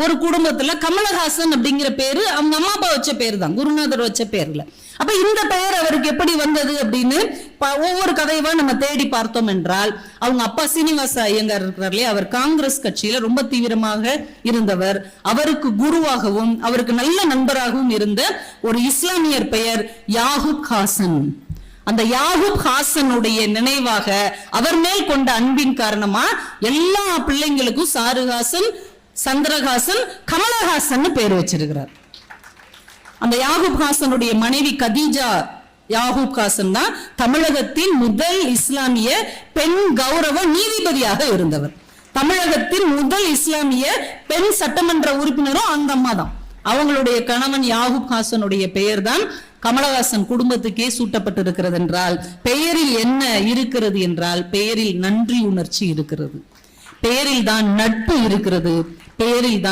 ஒரு குடும்பத்துல கமலஹாசன் அப்படிங்கிற பேரு அவங்க அம்மா அப்பா வச்ச பேரு தான், குருநாதர் வச்ச பேர்ல. அப்ப இந்த பெயர் அவருக்கு எப்படி வந்தது அப்படின்னு ஒவ்வொரு கதையவா நம்ம தேடி பார்த்தோம் என்றால், அவங்க அப்பா சீனிவாச ஐயங்கார் இருக்கிறார்களே, அவர் காங்கிரஸ் கட்சியில ரொம்ப தீவிரமாக இருந்தவர். அவருக்கு குருவாகவும் அவருக்கு நல்ல நண்பராகவும் இருந்த ஒரு இஸ்லாமியர் பெயர் யாகூப் ஹாசன். அந்த யாகூப் ஹாசனுடைய நினைவாக அவர் மேல் கொண்ட அன்பின் காரணமா எல்லா பிள்ளைங்களுக்கும் சாருஹாசன், சந்திரஹாசன், கமலஹாசன் பேர் வச்சிருக்கிறார். அந்த யாகூப் ஹாசனுடைய மனைவி கதீஜா யாகூப் ஹாசன் தான் தமிழகத்தின் முதல் இஸ்லாமிய பெண் கௌரவ நீதிபதியாக இருந்தவர். தமிழகத்தின் முதல் இஸ்லாமிய பெண் சட்டமன்ற உறுப்பினரும் அந்த அம்மா தான். அவங்களுடைய கணவன் யாகூப் ஹாசனுடைய பெயர் தான் கமலஹாசன் குடும்பத்துக்கே சூட்டப்பட்டிருக்கிறது. என்றால் பெயரில் என்ன இருக்கிறது என்றால், பெயரில் நன்றி உணர்ச்சி இருக்கிறது, பெயரில் தான் நட்பு இருக்கிறது, பெயரில் தான்